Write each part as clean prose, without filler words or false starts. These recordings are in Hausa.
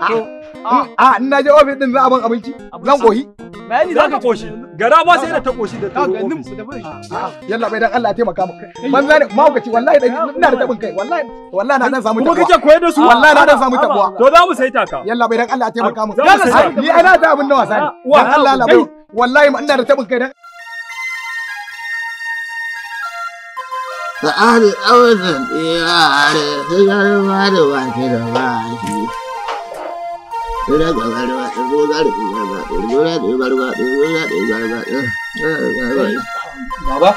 A ina je ofis din za a ban abinci. Zan kohi. Bayani za ka koshi. Gara ba sai da ta koshi da ta ofis. Yalla bai dan Allah ya taimaka mu. Banza ne mahaukaci wallahi ina da tabin kai wallahi na dan samu tabuwa. Kuma kake koyar da su? Wallahi na dan samu tabuwa. To za mu sai taka. Yalla bai dan Allah ya taimaka mu. Yalla ni ana ta abin da wasa ne. Dan Allah la bai wallahi ina da tabin kai dan Sa'adu ɗaurin ɗiyare, sigar ma da wake da bashi. Sura ga garba, sura da garba, sura da garba, sura da garba. Baba.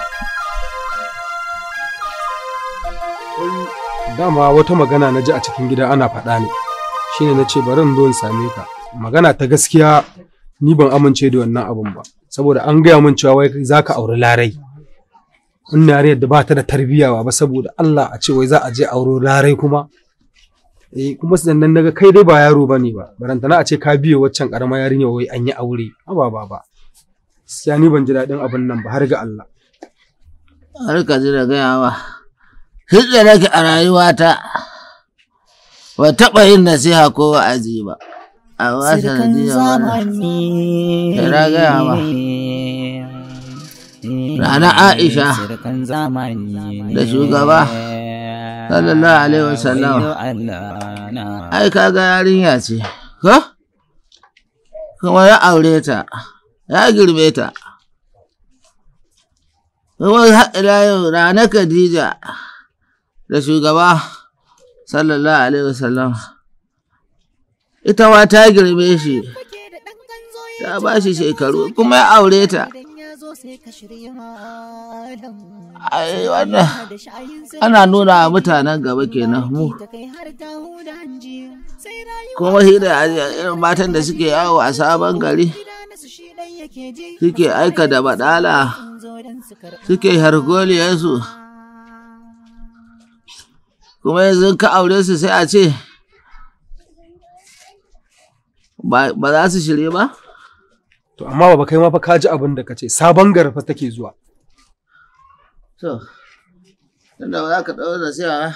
Dama wata magana na ji a cikin gida ana faɗa ne, shine na ce bari in zo in same ka. Magana ta gaskiya ni ban amince da wannan abun ba, saboda an gaya min cewa wai za ka auri Larai. In yariyar da ba ta da tarbiyya ba saboda Allah a ce wai za a je auro Larai kuma. Kuma sannan naga kai dai ba yaro bane ba. Barantana a ce ka biye waccan karamar yarinya wai an yi aure. Ba. Gaskiya ni ban ji daɗin abin nan ba har ga Allah. Har ka ji da gaya ba. Hidda nake a rayuwata. Ba taɓa yin nasiha ko wa'azi ba. A ba sanadiyar wannan. Sai na gaya ba. Rana Aisha da shugaba sallallahu alaihi wasallam ai kaga yarinya ce ko kuma ya aure ta ya girbe ta kuma ila yau rana Khadija da shugaba sallallahu alaihi wasallam ita ma ta girbe shi ta ba shi shekaru kuma ya aure ta. Ai wannan ana nuna mutanen gaba kenan mu kuma hira irin matan da suke yawo a sabon gari suke aika da badala suke hargoliyarsu kuma yanzu ka aure su sai a ce ba za su shirye ba. To amma baba kai ma fa ka ji abin da kace sabon garfa take zuwa. To tunda ba za ka dawo da sai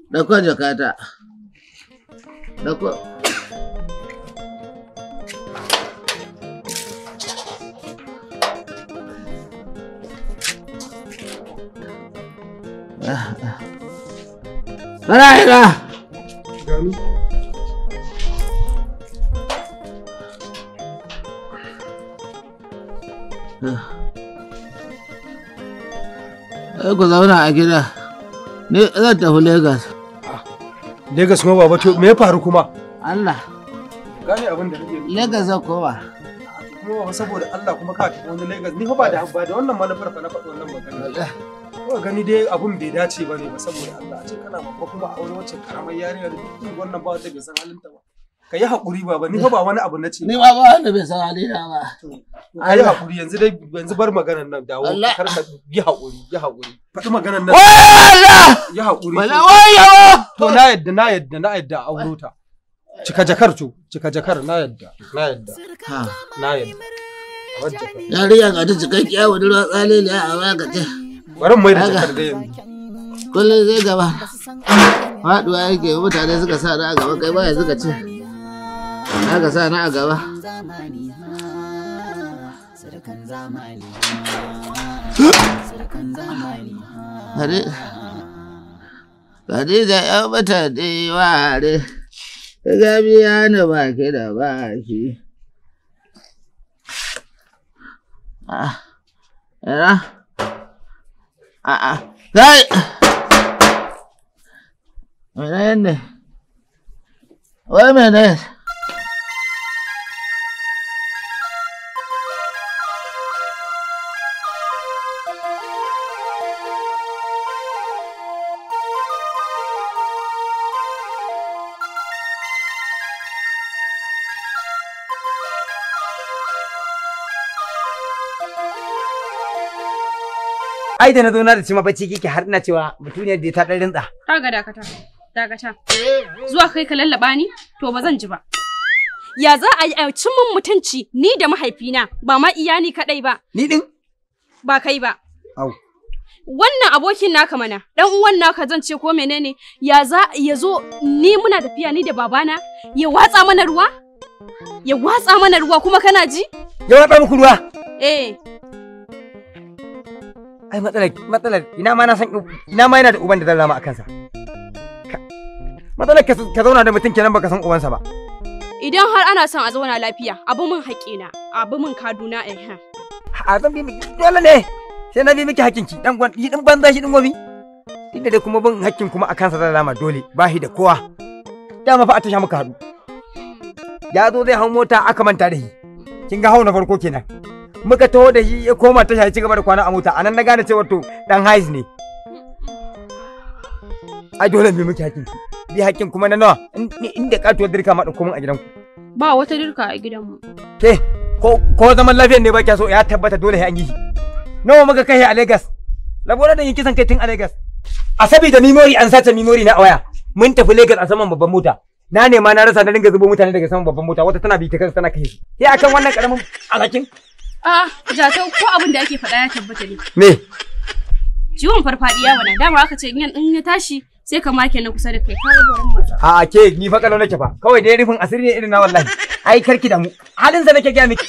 da ko jakata. Da ko Baraira. Ku zauna a gida. Ni zan tafi Legas. Legas kuma baba to me ya faru kuma? Allah. Gane abin da nake. Legas zan koma. Kuma baba saboda Allah kuma ka tafi wani Legas. Ni fa ba da wannan manufar fa na faɗi wannan magana. Ko gani dai abun bai dace ba ne ba saboda Allah. A ce kana babba kuma a wani wacce karamar yarinya da duk wannan ba wata bai san halinta ba. Ka yi haƙuri baba ni fa ba wani abu na ce. Ni ma ba wanda bai san halina ba. Ka yi haƙuri yanzu bar maganar nan dawo kar ka yi haƙuri. Faɗi maganar nan. Yi haƙuri. Wala wayo. To na yadda a auro ta. Cika jakar na yadda. Yariya ga ta cikakkiya wa dura tsaliliya a baya ka ce. Bari mai da jakar da yanzu. Kullum zai gaba. Faɗuwa yake mutane suka sa na a gaba kai baya suka ce. Aka sa na a gaba. Khadija ya bata da ware, ta gabi ya ni baki da baki. Yana? Kai! Mene ne? Wai mene? Ai da na zo na da cima bacci kike har ina cewa mutuniyar da ta dan rinda. Kaga dakata. Zuwa kai ka lallaba ni to ba zan ji ba. Ya za a yi a cin min mutunci ni da mahaifina ba ma iyani kadai ba. Ni din? Ba kai ba. Au. wannan abokin naka mana, dan uwan naka zan ce ko menene, ya zo ni muna tafiya ni da babana ya watsa mana ruwa? Ya watsa mana ruwa kuma kana ji? Ya watsa muku ruwa? Eh. Ai matsalar ina ma yana da uban da zan rama a kansa. Matsalar ka zauna da mutum kenan baka san ubansa ba. Idan har ana son a zauna lafiya, abu min haƙina, abu min kaduna A zan bi miki dole ne. Sai na bi miki hakkinki dan banza shi din gobi. Inda dai kuma bin hakkin kuma a kansa zan rama dole, ba shi da kowa. Dama fa a tasha muka haɗu. Ya zo zai hau mota aka manta da shi. Kin ga hau na farko kenan. Muka taho da shi ya koma tasha ya ci gaba da kwana a mota. Anan na gane cewa to dan hais ne. Ai dole bi miki hakkinki. Bi hakkin kuma na nawa? Inda katuwar dirka ma dauko min a gidanku. Ba wata dirka a gidanmu. Ke ko zaman lafiyar ne ba kya so ya tabbata dole sai an yi shi. Nawa muka kai a Lagos? Labora da yin kisan kai tun a Lagos. A sabida memory an sace memory na a waya. Mun tafi Lagos a saman babban mota. Na nema na rasa na dinga zubo mutane daga saman babban mota wata tana bi ta kansa tana kai shi. Sai akan wannan karamin alakin. Jatau ko abin da ake faɗa ya tabbata ne. Me? Ciwon farfadiya wannan dama aka ce in ya tashi sai ka make na kusa da kai kawai boran motsa. A ke ni fa kalau nake fa. Kawai dai rufin asiri ne irin na wallahi. Ai karki da mu. Halin sa nake ga miki.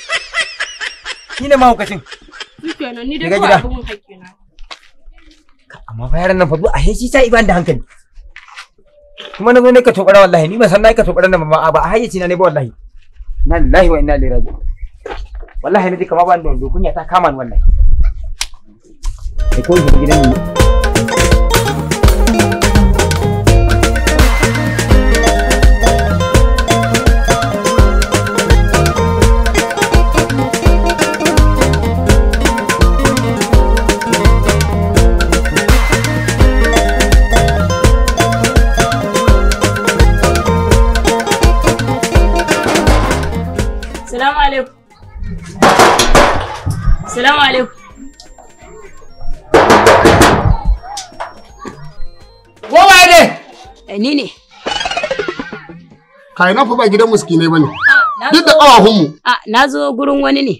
Ni ne mahaukacin. Kenan ni dai kawai abin haƙƙina. Amma fa yaran nan fa a heshi ta iban da hankali. Kuma na zo ne ka tobara wallahi ni ban san na ka tobara nan ba a hayyaci na ne ba wallahi. Na lillahi wa inna ilaihi raji'un. Wallahi ne kamar ban da kunya ta kama ni wallahi. Kai ko gidan ni. Salamu alaikum. Wawa ne? Ni ne. Kai na fa ba gidan miskinai bane. Duk da ƙawahunmu. Na zo gurin wani ne.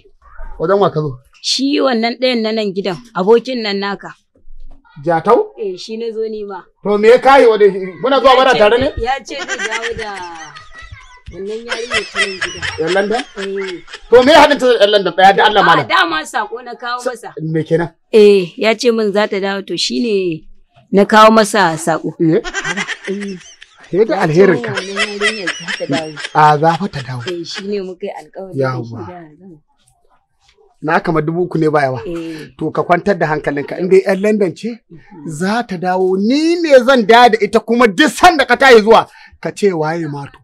Wajen wa ka zo? Shi wannan ɗayan na nan gidan, abokin nan naka. Jatau? Shi na zo ni ma. To me ya kayi wa da muna zuwa bara tare ne? Ya ce zai dawo da wannan yarinyar ta nan gidan. Yan London? To me ya haɗin ta yan London ɗaya da Allah malam? Dama sako na kawo masa. Me kenan? Ya ce min za ta dawo to shine na kawo masa sako. Sai da alherin ka. Za fa ta dawo. Shine muka yi alƙawari. Yawwa. Na kama 3,000 ne ba yawa. To ka kwantar da hankalinka in dai yan London ce za ta dawo ni ne zan da ita kuma duk sanda ka tayi zuwa ka ce waye mato.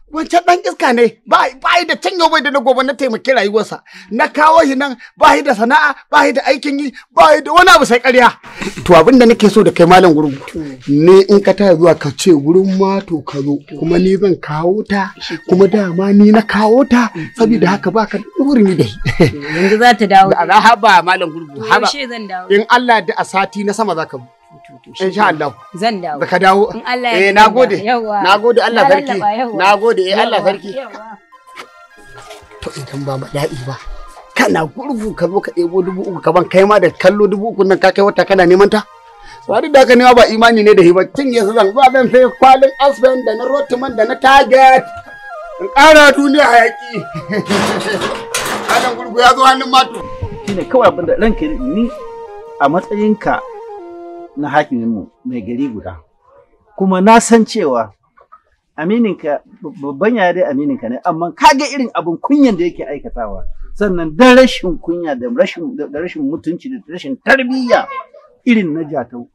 Wancan ɗan iska ne ba da can yau bai da na gobe na taimaki rayuwarsa na kawo shi nan ba da sana'a ba da aikin yi ba da wani abu sai ƙarya. To abin da nake so da kai malam gurgu ne in ka taya zuwa ka ce gurin mato ka zo kuma ni zan kawo ta kuma dama ni na kawo ta saboda haka baka wurin da shi. Yanzu za ta dawo. Haba malam gurgu haba. In Allah da a sati na sama zaka insha Allah zan dawo. Ka dawo. Nagode. Nagode Allah sarki. Nagode Allah sarki. To idan ba daɗi ba. Kana gurgu ka zo ka ɗebo 3,000 ka ban kai ma da kallo 3,000 nan ka kai wata kana neman ta. Sadi da haka ne ba imani ne da hiba tun yanzu zan ba zan sai kwalin asben da na rotuman da na target. In ƙara duniya hayaki. Alan gurgu ya zo hannun mato. Shine kawai abin da ranka ni a matsayinka na hakiminmu mai gari guda kuma na san cewa amininka babban yaya dai amininka ne amma kaga irin abin kunyan da yake aikatawa sannan da rashin kunya da rashin mutunci da rashin tarbiyya irin na Jatau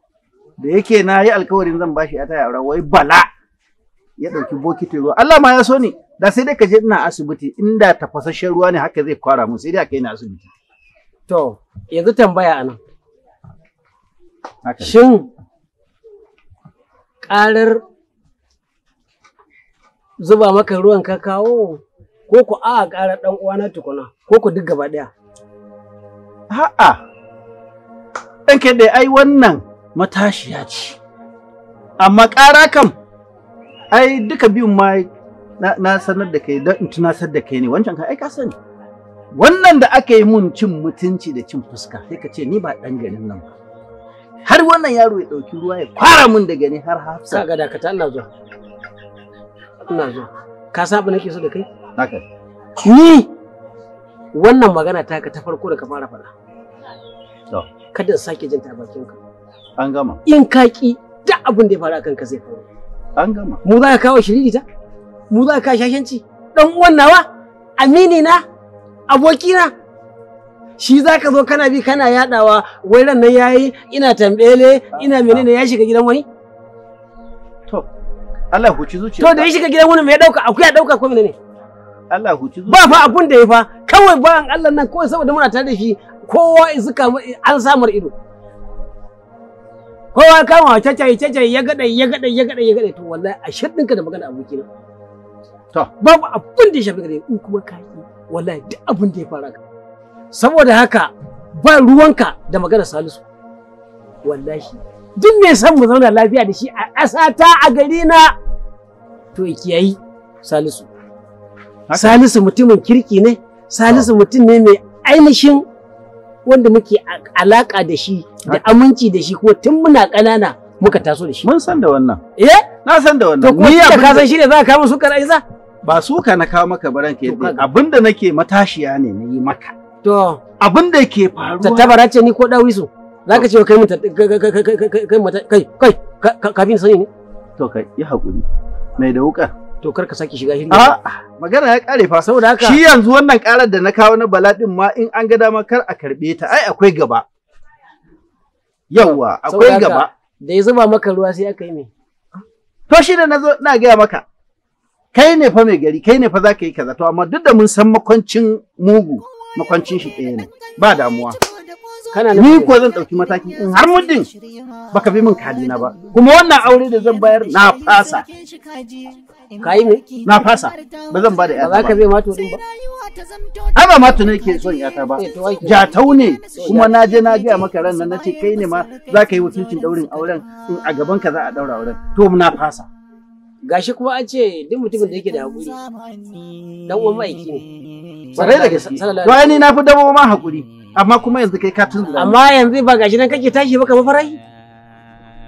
da yake na yi alkawarin zan bashi ya taya aure wai bala ya dauki bokiti ruwa Allah ma ya so ni da sai dai ka je ina asibiti inda tafasasshen ruwa ne haka zai kwara mu sai dai aka yi na asibiti. To yanzu tambaya anan shin ƙarar zuba maka ruwan ka kawo ko ku a ƙarar ɗan uwana tukuna ko ku duk gaba ɗaya? A'a, ɗanke da ai wannan matashiya ce, amma ƙara kam ai duka biyun ma na sanar da kai don in tunasar da kai ne wancan ka ai ka sani. Wannan da aka yi mun cin mutunci da cin fuska sai ka ce ni ba ɗan garin nan ba. har wannan yaro ya ɗauki ruwa ya fara mun daga ni har Hafsa. Kaga dakata ina zuwa. Ka san abin nake so da kai? Haka. Ni wannan magana ta ka ta farko da ka fara faɗa. To. Kada sake jin ta bakin ka. An gama. In ka ki duk abin da ya faru akan ka zai faru. An gama. Mu za ka kawo shiriri ta? Mu za ka shashanci? Dan uwan nawa? Amini na? Abokina? Shi za ka zo kana bi kana yadawa wai ran nan yayi ina tambele ina menene ya shiga gidan wani? To Allah huci zuciya. To da ya shiga gidan wani me ya dauka akuya dauka ko menene? Allah huci zuciya. Ba fa abun da ya fa kawai bayan Allah nan kawai saboda muna tare da shi kowa suka an samar ido. Kowa kama cacaye ya gada to wallahi a shirdinka da magana abokina. To babu abun da ya shafi gare in kuma kai wallahi duk abun da ya fara ka. Saboda haka ba ruwanka da magana Salisu. Wallahi duk me san mu zauna lafiya da shi a ƙasata a gari na to kiyayi Salisu. Salisu mutumin kirki ne, Salisu mutum ne mai ainihin wanda muke alaka da shi da aminci da shi kuma tun muna ƙanana muka taso da shi. Mun san da wannan. Na san da wannan. To ko da ka san shi ne za ka kawo sukar Aisha? Ba suka na kawo maka baran ke abinda nake matashiya ne na yi maka. To abinda ke faruwa. Tattabara ce ni ko dawisu? Za ka ce kai mun kai kafin sani ne? To kai yi haƙuri. Mai da wuƙar. To kar ka saki shiga hiri. Magana ya kare fa. Saboda haka shi yanzu wannan karar da na kawo na bala din ma in an ga dama kar a karbe ta ai akwai gaba. Yawwa akwai gaba. Da ya zuba maka ruwa sai aka yi me? To shi da nazo ina gaya maka. Kai ne fa mai gari, kai ne fa za ka yi kaza to amma duk da mun san makwancin mugu, makwancin shi ɗaya ne. Ba damuwa. Ni ko zan ɗauki mataki in har muddin baka bi min kadina ba. Kuma wannan aure da zan bayar na fasa. Ka yi me? Na fasa. Ba zan ba da yata ba. Ba za ka bai mato din ba? Ai ba mato ne ke son yata ba. Jatau ne kuma na je na gaya maka ran nan nace kai ne ma za ka yi wakilcin daurin auren in a gaban ka za a daura auren. To na fasa. Gashi kuma an ce duk mutumin da yake da hakuri dan uwan ma'aiki ne. Sarai da gaske. To ai ni na fi dabo ma hakuri. Amma kuma yanzu kai ka tunzura. Amma yanzu ba gashi nan kake tashi baka mafarai?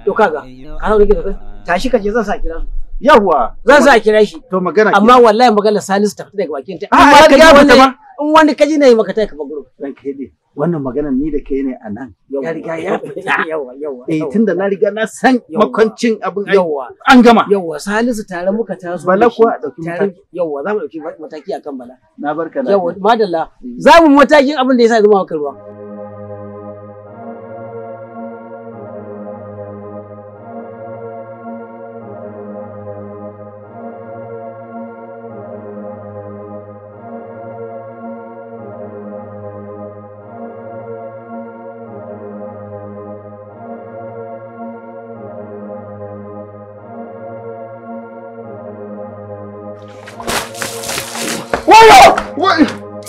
To kaga, ka hawo nake da kai. Tashi kaje zan sa kira. Yawwa, zan sa kira shi. To magana. Amma wallahi magana Salisu ta fita daga bakin ta. Amma ka ji ma. In wani kaji ne maka tai ka baguro. Dan kai ne. Wannan maganar ni da kai ne a nan. Ya riga ya fita. Yawwa. Tunda na riga na san makwancin abin ai. An gama. Yawwa, Salisu tare muka taso. Bala kuwa a dauki mataki. Yawwa, za mu dauki mataki akan Bala. Na barka da. Yawwa, madalla. Za mu matakin abin da yasa zuma maka ruwa.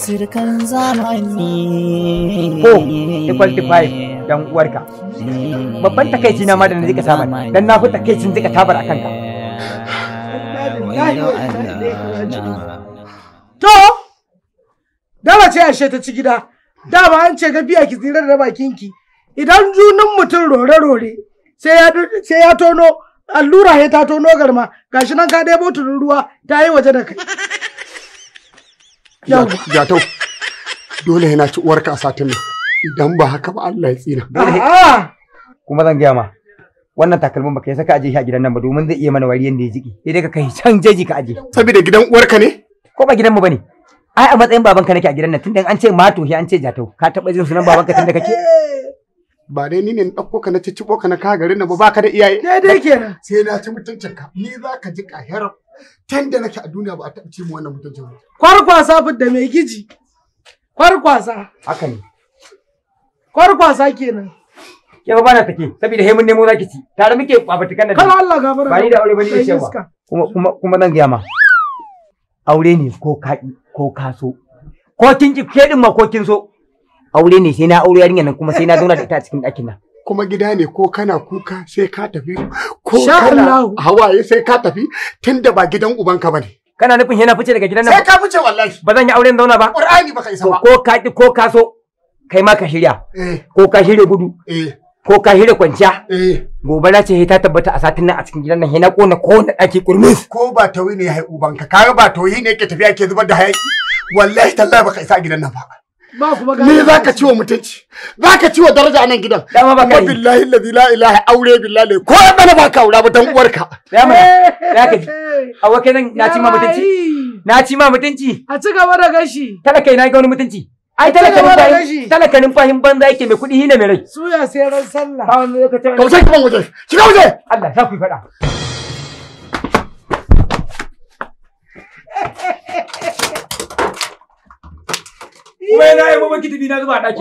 Sirkan zamani. Ko, equal to 5 dan uwarka. Babban takaici na ma da na zika samu dan na fi takaicin zika tabar akan ka. To, dama ce ashe ta ci gida. Dama an ce gafiya ki tsirar da bakinki. Idan junin mutum rore-rore sai ya tono allura ya ta tono garma gashi nan ka ɗebo tunin ruwa ta yi waje da kai. Jatau, dole yana ci uwarka a satin nan. Idan ba haka ba Allah ya tsina. Kuma zan gaya ma, wannan takalmin baka yi saka aje shi a gidan nan ba domin zai iya mana wari yanda ya jiki. Sai dai ka kai can jeji ka aje. Saboda gidan uwarka ne? Ko ba gidan mu bane? Ai a matsayin babanka nake a gidan nan tunda an ce mato shi an ce jatau. Ka taba jin sunan babanka tunda kake? Ba dai ni ne na ɗauko ka na cicciɓo ka na ka garin nan ba baka da iyaye. Daidai kenan. Sai na ci mutuncinka. Ni za ka ji ƙahirar. Tun da nake a duniya ba a taɓa ci mu wannan mutuncin ba. Kwarkwasa da mai giji. Kwarkwasa. Haka ne. Kwarkwasa kenan. Ke ba bana take saboda he mun nemo zaki ci. Tare muke babatukan nan. Kana Allah gafara. Ba ni da aure ba ni da shewa. Kuma zan gaya ma. Aure ne ko kaɗi ko kaso. Ko kin ki ke din ma ko kin so. Aure ne sai na aure yarinya nan kuma sai na zauna da ita a cikin ɗakin nan. Kuma gida ne ko kana kuka sai ka tafi ko kana hawaye sai ka tafi tunda ba gidan ubanka bane. Kana nufin yana fice daga gidan nan? Sai ka fice wallahi. Ba zan yi auren zauna ba. Qur'ani baka isa ba. Ko ka ki ko ka so kai ma ka shirya. Ko ka shirya gudu. ko ka hira kwanciya gobara ce ta tabbata a satin nan a cikin gidan nan he na kona kowane ɗaki kurmus. Ko ba tawi ne ya haihu banka kaga ba tawi ne yake tafiya ke zubar da hayaki wallahi tallahi baka isa a gidan nan ba. Ba kuma me zaka ciwo mutunci zaka ciwo daraja a nan gidan. Dama ba kai billahi la ilaha aure billahi ko bana baka aura ba dan uwarka. Ya mana zaka ji awa kai nan na ci ma mutunci na ci ma mutunci a ci gaba da gashi talaka ina ga wani mutunci. Ai talakanin fahim banza yake mai kuɗi hine mai rai. Suya sai ran sallah. Ba wani lokacin. Kausai kaman waje. Shiga waje. Allah ta ku faɗa. Wai na yi mamaki tibi na zuba ɗaki.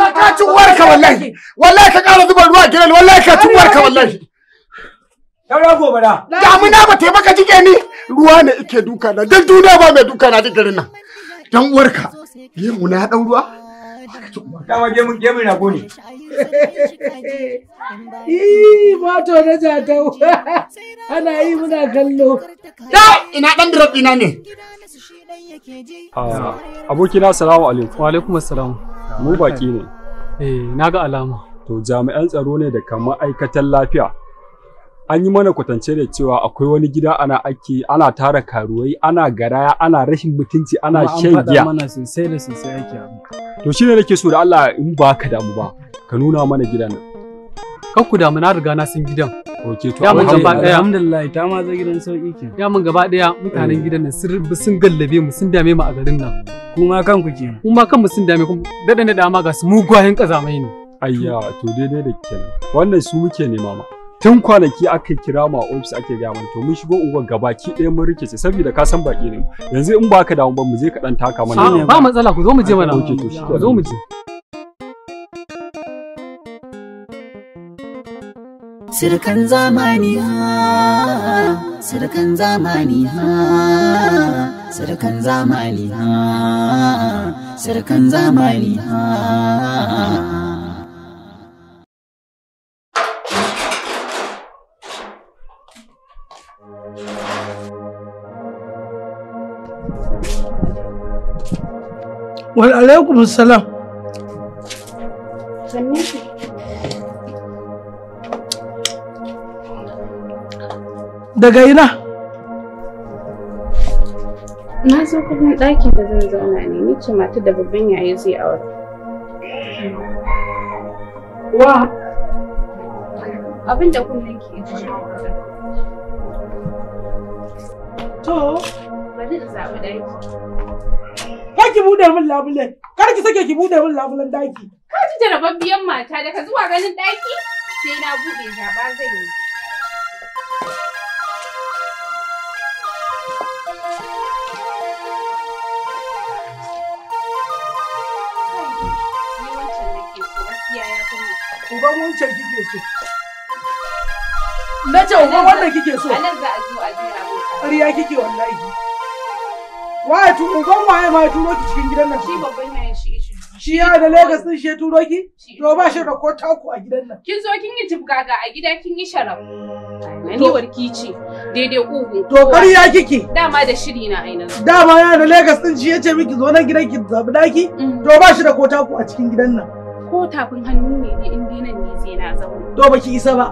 Ya ka ci uwarka wallahi. Wallahi ka ƙara zuba ruwa gidan wallahi ka ci uwarka wallahi. Daura gobara. Damuna ba ta maka jike ni. Ruwa ne ike duka na. Dan duniya ba mai duka na duk garin nan. Dan uwarka. Gemu na ɗau ruwa? Dama gemun rago ne. Mato na jatau. Ana yi muna kallo. Ina ɗan drop ina ne. Abokina salamu alaikum. Wa alaikum assalam. Mu baki ne. Na ga alama. To jami'an tsaro ne daga ma'aikatan lafiya. An yi mana kwatance da cewa akwai wani gida ana tara karuwai, ana garaya, ana rashin mutunci, ana shan giya. An faɗa mana sosai da sosai ake abu. To shine nake so da Allah in ba ka damu ba, ka nuna mana gidan nan. Kar ku damu na riga na san gidan. Okay to alhamdulillah ta ma zai gidan sauki ke. Ya mun gaba daya mutanen gidan nan sun gallabe mu sun dame mu a garin nan. Kuma kanku kenan. Kuma kanmu sun dame ku. Dada da ma ga su mugayen kazamai ne. Ayya to daidai da kenan. Wannan su muke nema ma. Tun kwanaki aka kira mu a ofis ake gaya mana to mun shigo unguwar gabaki ɗaya mun rikice saboda ka san baki ne. Yanzu in baka damu ba mu je ka dan taka mana. Ba matsala ku zo mu je mana. Okay to shi zo mu je. Sirkan zamani sirkan zamani sirkan zamani sirkan zamani Wa alaikum salam. Daga ina? Na zo kudin ɗakin da zan zauna ne, ni ce matar da babban yayi zai aure. Wa? Abin da kullum ke ji. To, bari in zaɓi ɗaki. Kar ki buɗe min labule, kar ki sake ki buɗe min labulen ɗaki. Ka ji jarababbiyan mata daga zuwa ganin ɗaki sai na buɗe zaɓa zan yi. Uban wancan kike so. Na ce uban wannan kike so. A nan za a zo a jira mu. Ƙarya kike wallahi. Waye uban waye ma ya turo ki cikin gidan nan? Shi babban yayin shi. Shi ya da Lagos din shi ya turo ki? To ba shi da ko taku a gidan nan. Kin zo kin yi jibgaga a gida kin yi sharaf. Ni warki ce daidai kugu. To ƙarya kike. Dama da shiri na ainihin. Dama ya da Lagos din shi ya ce miki zo nan gidan ki zabi daki? To ba shi da ko taku a cikin gidan nan. Ko tafin hannu ne in dai nan ne sai na zauna. To baki isa ba.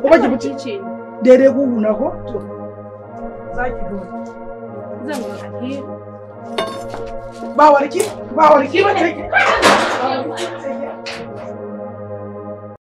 Kuma ki fice ce ni. Daidai kugu na ko? To. Zaki ga. Zan ga alheri. Ba warki ba take.